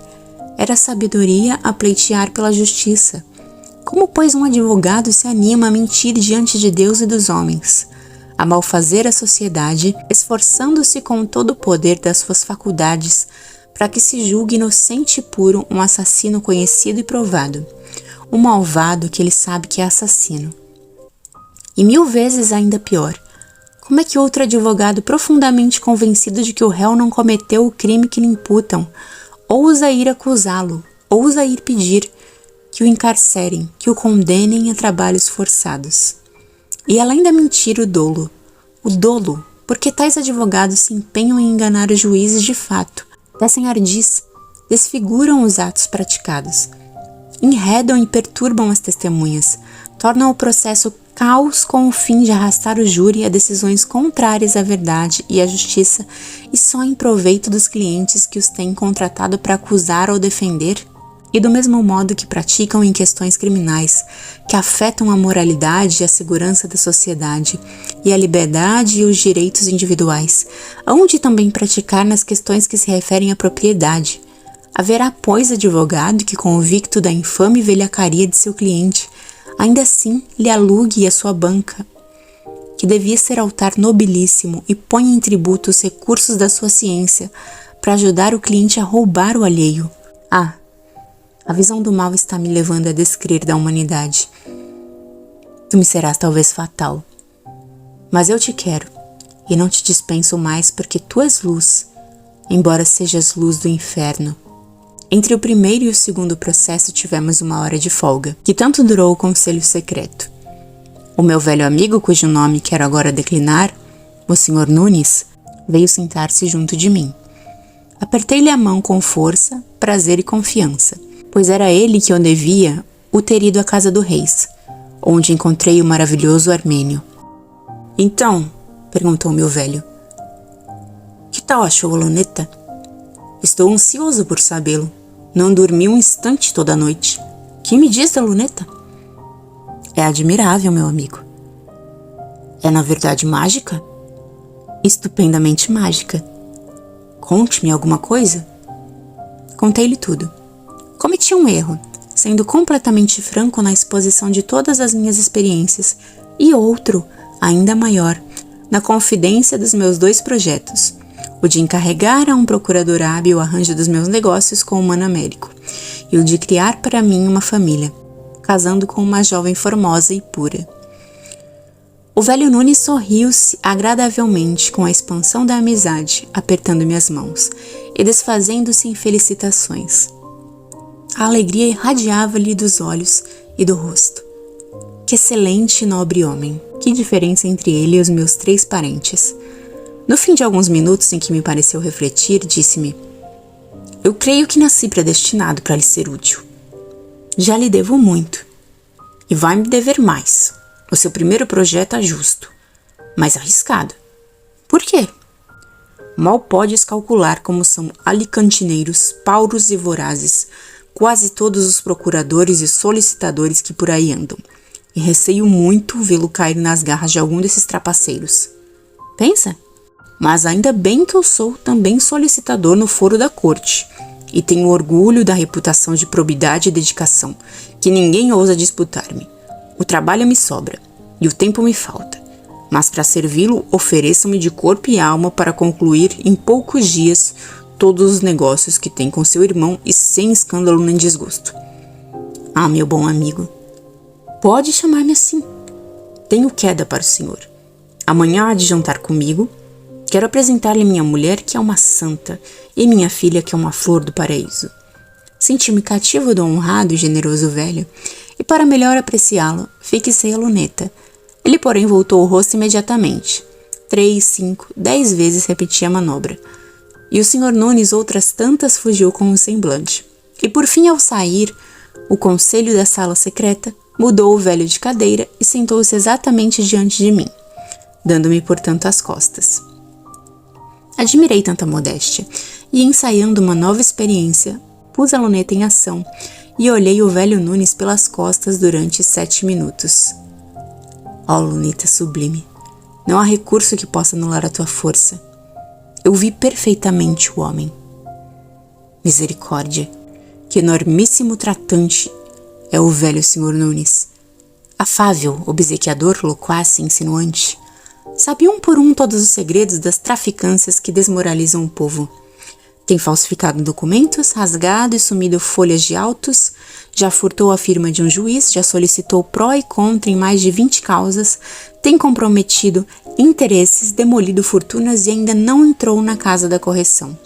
Era a sabedoria a pleitear pela justiça. Como, pois, um advogado se anima a mentir diante de Deus e dos homens, a malfazer a sociedade, esforçando-se com todo o poder das suas faculdades para que se julgue inocente e puro um assassino conhecido e provado, um malvado que ele sabe que é assassino? E 1000 vezes ainda pior, Como é que outro advogado profundamente convencido de que o réu não cometeu o crime que lhe imputam, ousa ir acusá-lo, ousa ir pedir que o encarcerem, que o condenem a trabalhos forçados? E além da mentira, o dolo, porque tais advogados se empenham em enganar os juízes de fato, descem ardis, desfiguram os atos praticados, enredam e perturbam as testemunhas, tornam o processo caos com o fim de arrastar o júri a decisões contrárias à verdade e à justiça e só em proveito dos clientes que os têm contratado para acusar ou defender, e do mesmo modo que praticam em questões criminais que afetam a moralidade e a segurança da sociedade e a liberdade e os direitos individuais, hão de também praticar nas questões que se referem à propriedade. Haverá, pois, advogado que, convicto da infame velhacaria de seu cliente, ainda assim lhe alugue a sua banca, que devia ser altar nobilíssimo e ponha em tributo os recursos da sua ciência para ajudar o cliente a roubar o alheio. Ah, a visão do mal está me levando a descrer da humanidade. Tu me serás talvez fatal, mas eu te quero e não te dispenso mais porque tu és luz, embora sejas luz do inferno. Entre o primeiro e o segundo processo tivemos uma hora de folga, que tanto durou o conselho secreto. O meu velho amigo, cujo nome quero agora declinar, o Sr. Nunes, veio sentar-se junto de mim. Apertei-lhe a mão com força, prazer e confiança, pois era ele que eu devia o ter ido à casa do Reis, onde encontrei o maravilhoso Armênio. Então, perguntou meu velho, que tal achou a luneta? Estou ansioso por sabê-lo. Não dormi um instante toda a noite. Que me diz da luneta? É admirável, meu amigo. É na verdade mágica? Estupendamente mágica. Conte-me alguma coisa. Contei-lhe tudo. Cometi um erro, sendo completamente franco na exposição de todas as minhas experiências, e outro, ainda maior, na confidência dos meus 2 projetos, o de encarregar a um procurador hábil o arranjo dos meus negócios com o Mano Américo, e o de criar para mim uma família, casando com uma jovem formosa e pura. O velho Nunes sorriu-se agradavelmente com a expansão da amizade, apertando-me as mãos e desfazendo-se em felicitações. A alegria irradiava-lhe dos olhos e do rosto. Que excelente e nobre homem! Que diferença entre ele e os meus 3 parentes! No fim de alguns minutos em que me pareceu refletir, disse-me: eu creio que nasci predestinado para lhe ser útil. Já lhe devo muito, e vai-me dever mais. O seu primeiro projeto é justo, mas arriscado. Por quê? Mal podes calcular como são alicantineiros, pauros e vorazes quase todos os procuradores e solicitadores que por aí andam, e receio muito vê-lo cair nas garras de algum desses trapaceiros. Pensa? Mas ainda bem que eu sou também solicitador no foro da corte, e tenho orgulho da reputação de probidade e dedicação, que ninguém ousa disputar-me. O trabalho me sobra, e o tempo me falta, mas para servi-lo ofereço-me de corpo e alma para concluir em poucos dias todos os negócios que tem com seu irmão e sem escândalo nem desgosto. Ah, meu bom amigo, pode chamar-me assim. Tenho queda para o senhor. Amanhã há de jantar comigo. Quero apresentar-lhe minha mulher, que é uma santa, e minha filha, que é uma flor do paraíso. Senti-me cativo do honrado e generoso velho, e para melhor apreciá-lo, fixei a luneta. Ele, porém, voltou o rosto imediatamente. 3, 5, 10 vezes repeti a manobra. E o Sr. Nunes outras tantas fugiu com um semblante. E por fim, ao sair, o conselho da sala secreta mudou o velho de cadeira e sentou-se exatamente diante de mim, dando-me, portanto, as costas. Admirei tanta modéstia, e ensaiando uma nova experiência, pus a luneta em ação e olhei o velho Nunes pelas costas durante 7 minutos. Ó, luneta sublime, não há recurso que possa anular a tua força. Eu vi perfeitamente o homem. Misericórdia, que enormíssimo tratante é o velho Sr. Nunes. Afável, obsequiador, loquaz e insinuante. Sabe um por um todos os segredos das traficâncias que desmoralizam o povo. Tem falsificado documentos, rasgado e sumido folhas de autos, já furtou a firma de um juiz, já solicitou pró e contra em mais de 20 causas, tem comprometido interesses, demolido fortunas e ainda não entrou na casa da correção.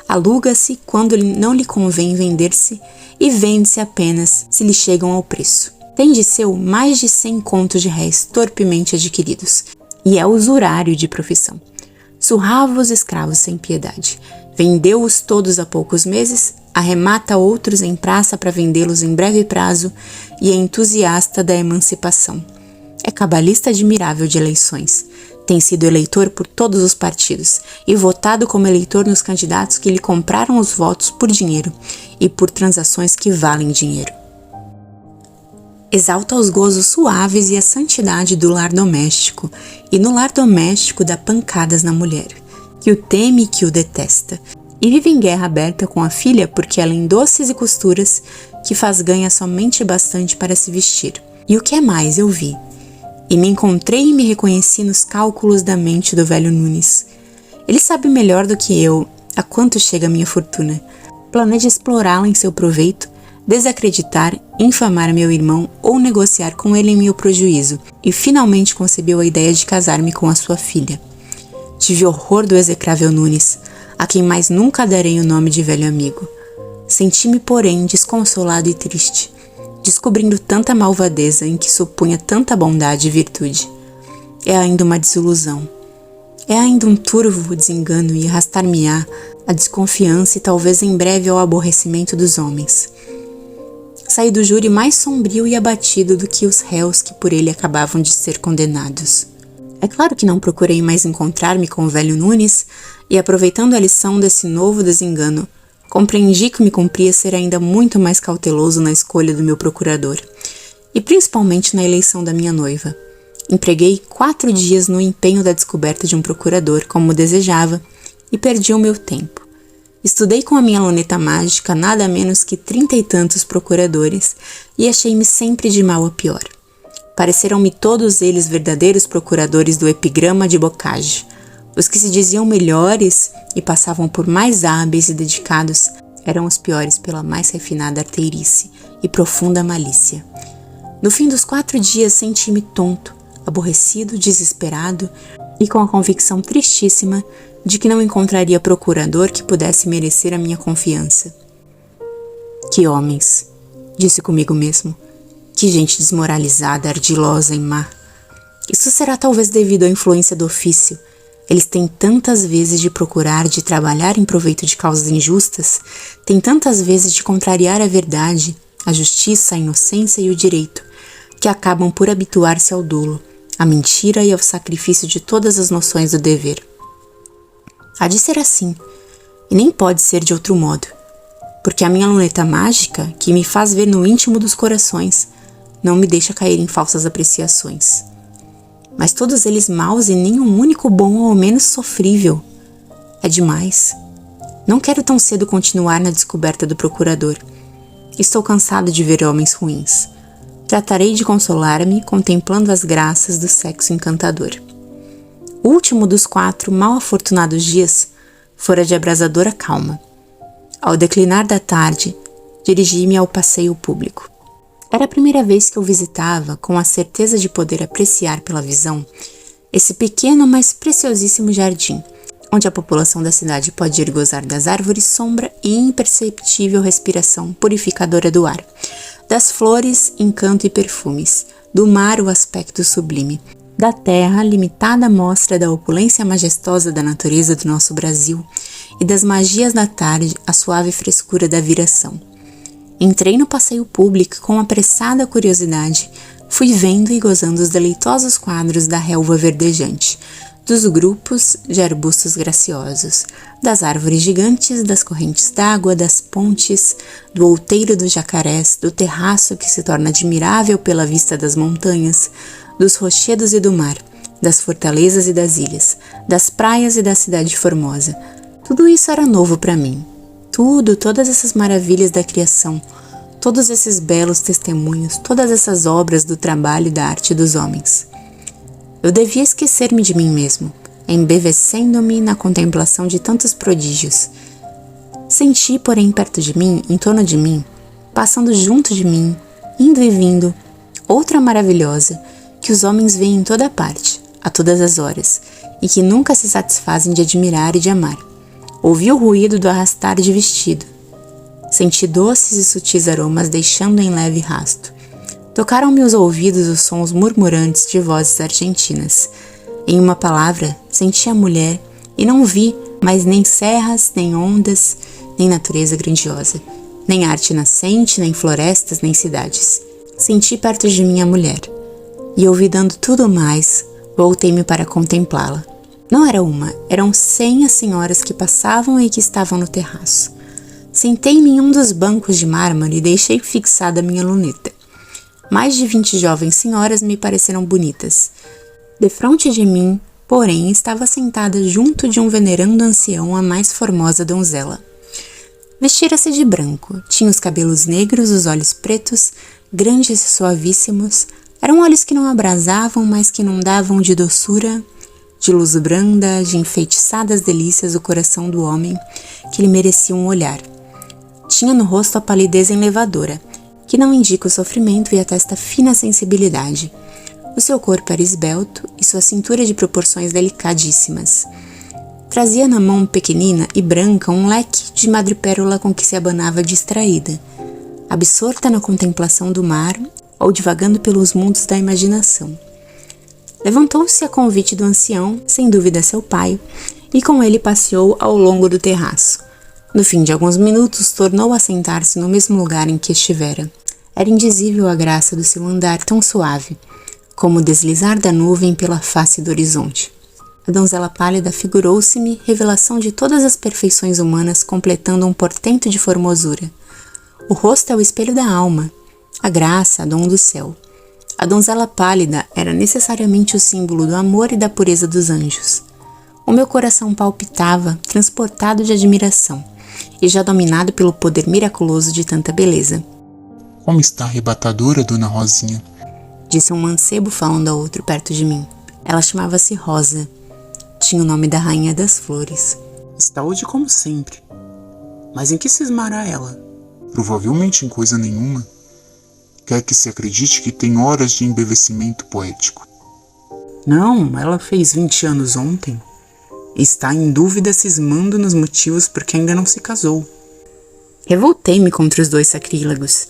Aluga-se quando não lhe convém vender-se e vende-se apenas se lhe chegam ao preço. Tem de seu mais de 100 contos de réis torpemente adquiridos e é usurário de profissão. Surrava os escravos sem piedade. Vendeu-os todos há poucos meses, arremata outros em praça para vendê-los em breve prazo e é entusiasta da emancipação. É cabalista admirável de eleições. Tem sido eleitor por todos os partidos e votado como eleitor nos candidatos que lhe compraram os votos por dinheiro e por transações que valem dinheiro. Exalta os gozos suaves e a santidade do lar doméstico, e no lar doméstico dá pancadas na mulher, que o teme e que o detesta, e vive em guerra aberta com a filha porque ela em doces e costuras que faz ganha somente bastante para se vestir. E o que é mais, eu vi, e me encontrei e me reconheci nos cálculos da mente do velho Nunes. Ele sabe melhor do que eu a quanto chega a minha fortuna. Planeja explorá-la em seu proveito, desacreditar, infamar meu irmão ou negociar com ele em meu prejuízo, e finalmente concebeu a ideia de casar-me com a sua filha. Tive horror do execrável Nunes, a quem mais nunca darei o nome de velho amigo. Senti-me, porém, desconsolado e triste, descobrindo tanta malvadeza em que supunha tanta bondade e virtude. É ainda uma desilusão. É ainda um turvo desengano e arrastar-me-á a desconfiança e talvez em breve ao aborrecimento dos homens. Saí do júri mais sombrio e abatido do que os réus que por ele acabavam de ser condenados. É claro que não procurei mais encontrar-me com o velho Nunes e, aproveitando a lição desse novo desengano, compreendi que me cumpria ser ainda muito mais cauteloso na escolha do meu procurador e principalmente na eleição da minha noiva. Empreguei 4 dias no empenho da descoberta de um procurador, como desejava, e perdi o meu tempo. Estudei com a minha luneta mágica nada menos que 30 e tantos procuradores e achei-me sempre de mal a pior. Pareceram-me todos eles verdadeiros procuradores do epigrama de Bocage. Os que se diziam melhores e passavam por mais hábeis e dedicados eram os piores pela mais refinada arteirice e profunda malícia. No fim dos 4 dias senti-me tonto, aborrecido, desesperado e com a convicção tristíssima de que não encontraria procurador que pudesse merecer a minha confiança. Que homens, disse comigo mesmo, que gente desmoralizada, ardilosa e má. Isso será talvez devido à influência do ofício. Eles têm tantas vezes de procurar, de trabalhar em proveito de causas injustas, têm tantas vezes de contrariar a verdade, a justiça, a inocência e o direito, que acabam por habituar-se ao dolo, à mentira e ao sacrifício de todas as noções do dever. Há de ser assim, e nem pode ser de outro modo, porque a minha luneta mágica, que me faz ver no íntimo dos corações, não me deixa cair em falsas apreciações. Mas todos eles maus e nenhum único bom ou ao menos sofrível. É demais. Não quero tão cedo continuar na descoberta do procurador. Estou cansado de ver homens ruins. Tratarei de consolar-me contemplando as graças do sexo encantador. O último dos 4 mal afortunados dias fora de abrasadora calma. Ao declinar da tarde, dirigi-me ao passeio público. Era a primeira vez que eu visitava, com a certeza de poder apreciar pela visão, esse pequeno, mas preciosíssimo jardim, onde a população da cidade pode ir gozar das árvores sombra e imperceptível respiração purificadora do ar, das flores, encanto e perfumes, do mar o aspecto sublime, da terra, limitada mostra da opulência majestosa da natureza do nosso Brasil e das magias da tarde, a suave frescura da viração. Entrei no passeio público com apressada curiosidade, fui vendo e gozando os deleitosos quadros da relva verdejante, dos grupos de arbustos graciosos, das árvores gigantes, das correntes d'água, das pontes, do outeiro dos jacarés, do terraço que se torna admirável pela vista das montanhas, dos rochedos e do mar, das fortalezas e das ilhas, das praias e da cidade formosa. Tudo isso era novo para mim. Todas essas maravilhas da criação, todos esses belos testemunhos, todas essas obras do trabalho e da arte dos homens. Eu devia esquecer-me de mim mesmo, embevecendo-me na contemplação de tantos prodígios. Senti, porém, perto de mim, em torno de mim, passando junto de mim, indo e vindo, outra maravilhosa, que os homens veem em toda parte, a todas as horas, e que nunca se satisfazem de admirar e de amar. Ouvi o ruído do arrastar de vestido. Senti doces e sutis aromas deixando em leve rasto. Tocaram-me os ouvidos os sons murmurantes de vozes argentinas. Em uma palavra, senti a mulher e não vi mais nem serras, nem ondas, nem natureza grandiosa, nem arte nascente, nem florestas, nem cidades. Senti perto de mim a mulher, e ouvidando tudo mais, voltei-me para contemplá-la. Não era uma, eram 100 as senhoras que passavam e que estavam no terraço. Sentei-me em um dos bancos de mármore e deixei fixada minha luneta. Mais de 20 jovens senhoras me pareceram bonitas. Defronte de mim, porém, estava sentada junto de um venerando ancião a mais formosa donzela. Vestira-se de branco, tinha os cabelos negros, os olhos pretos, grandes e suavíssimos. Eram olhos que não abrasavam, mas que inundavam de doçura, de luz branda, de enfeitiçadas delícias o coração do homem, que lhe merecia um olhar. Tinha no rosto a palidez enlevadora, que não indica o sofrimento, e a testa fina sensibilidade. O seu corpo era esbelto e sua cintura de proporções delicadíssimas. Trazia na mão pequenina e branca um leque de madrepérola com que se abanava distraída, absorta na contemplação do mar ou divagando pelos mundos da imaginação. Levantou-se a convite do ancião, sem dúvida seu pai, e com ele passeou ao longo do terraço. No fim de alguns minutos, tornou a sentar-se no mesmo lugar em que estivera. Era indizível a graça do seu andar tão suave, como o deslizar da nuvem pela face do horizonte. A donzela pálida figurou-se-me revelação de todas as perfeições humanas, completando um portento de formosura. O rosto é o espelho da alma, a graça, a dom do céu. A donzela pálida era necessariamente o símbolo do amor e da pureza dos anjos. O meu coração palpitava, transportado de admiração, e já dominado pelo poder miraculoso de tanta beleza. Como está arrebatadora, Dona Rosinha? Disse um mancebo falando a outro perto de mim. Ela chamava-se Rosa. Tinha o nome da rainha das flores. Está hoje como sempre. Mas em que cismará ela? Provavelmente em coisa nenhuma. Quer que se acredite que tem horas de embevecimento poético. Não, ela fez 20 anos ontem. Está em dúvida cismando nos motivos porque ainda não se casou. Revoltei-me contra os dois sacrílegos.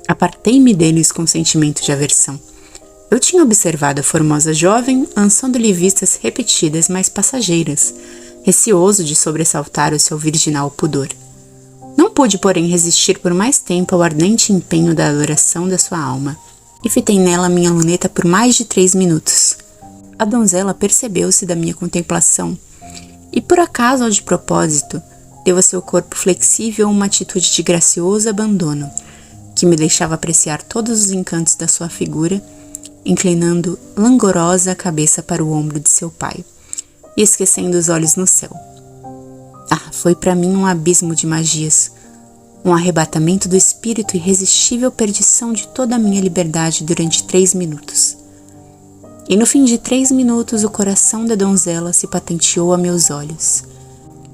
Apartei-me deles com sentimento de aversão. Eu tinha observado a formosa jovem lançando-lhe vistas repetidas, mas passageiras, receoso de sobressaltar o seu virginal pudor. Não pude, porém, resistir por mais tempo ao ardente empenho da adoração da sua alma, e fitei nela minha luneta por mais de 3 minutos. A donzela percebeu-se da minha contemplação, e por acaso ou de propósito, deu a seu corpo flexível uma atitude de gracioso abandono, que me deixava apreciar todos os encantos da sua figura, inclinando langorosa a cabeça para o ombro de seu pai, e esquecendo os olhos no céu. Foi para mim um abismo de magias, um arrebatamento do espírito e irresistível perdição de toda a minha liberdade durante 3 minutos. E no fim de 3 minutos o coração da donzela se patenteou a meus olhos,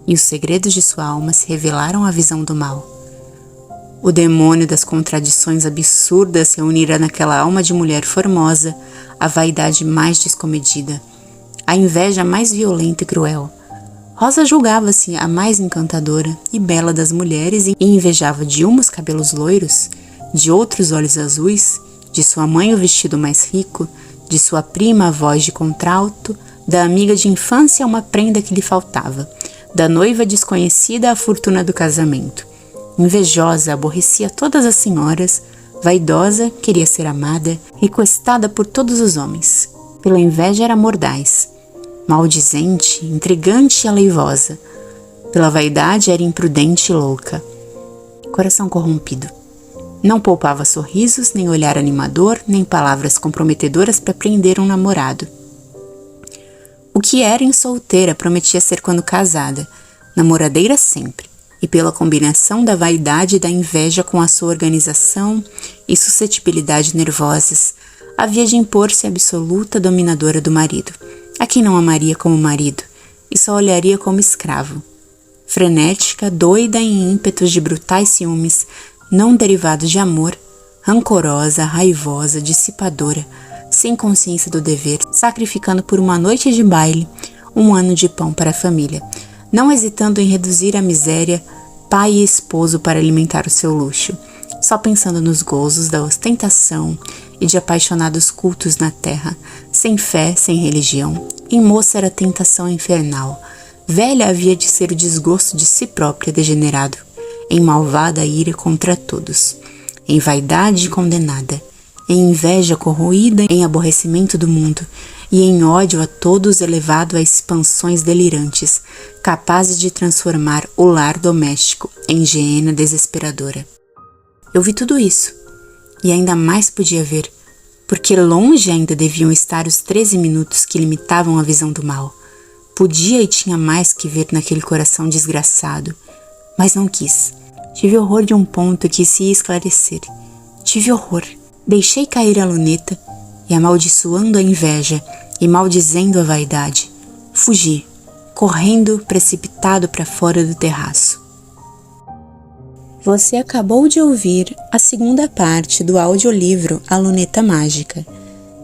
e os segredos de sua alma se revelaram à visão do mal. O demônio das contradições absurdas reunira naquela alma de mulher formosa a vaidade mais descomedida, a inveja mais violenta e cruel. Rosa julgava-se a mais encantadora e bela das mulheres e invejava de uma os cabelos loiros, de outros olhos azuis, de sua mãe o vestido mais rico, de sua prima a voz de contralto, da amiga de infância uma prenda que lhe faltava, da noiva desconhecida a fortuna do casamento. Invejosa, aborrecia todas as senhoras, vaidosa, queria ser amada, requestada por todos os homens. Pela inveja era mordaz, maldizente, intrigante e aleivosa. Pela vaidade era imprudente e louca. Coração corrompido. Não poupava sorrisos, nem olhar animador, nem palavras comprometedoras para prender um namorado. O que era em solteira prometia ser quando casada, namoradeira sempre, e pela combinação da vaidade e da inveja com a sua organização e suscetibilidade nervosas, havia de impor-se absoluta dominadora do marido, a quem não amaria como marido e só olharia como escravo. frenética, doida em ímpetos de brutais ciúmes, não derivados de amor, rancorosa, raivosa, dissipadora, sem consciência do dever, sacrificando por uma noite de baile um ano de pão para a família, não hesitando em reduzir à miséria pai e esposo para alimentar o seu luxo, só pensando nos gozos da ostentação e de apaixonados cultos na terra, sem fé, sem religião. Em moça era tentação infernal, velha havia de ser o desgosto de si própria degenerado, em malvada ira contra todos, em vaidade condenada, em inveja corroída, em aborrecimento do mundo, e em ódio a todos elevado a expansões delirantes, capazes de transformar o lar doméstico em geena desesperadora. Eu vi tudo isso, e ainda mais podia ver, porque longe ainda deviam estar os 13 minutos que limitavam a visão do mal. Podia e tinha mais que ver naquele coração desgraçado, mas não quis. Tive horror de um ponto que se ia esclarecer. Tive horror. Deixei cair a luneta e, amaldiçoando a inveja e maldizendo a vaidade, fugi, correndo precipitado para fora do terraço. Você acabou de ouvir a segunda parte do audiolivro A Luneta Mágica.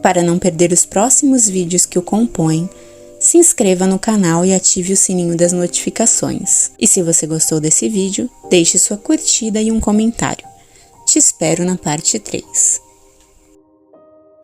Para não perder os próximos vídeos que o compõem, se inscreva no canal e ative o sininho das notificações. E se você gostou desse vídeo, deixe sua curtida e um comentário. Te espero na parte 3.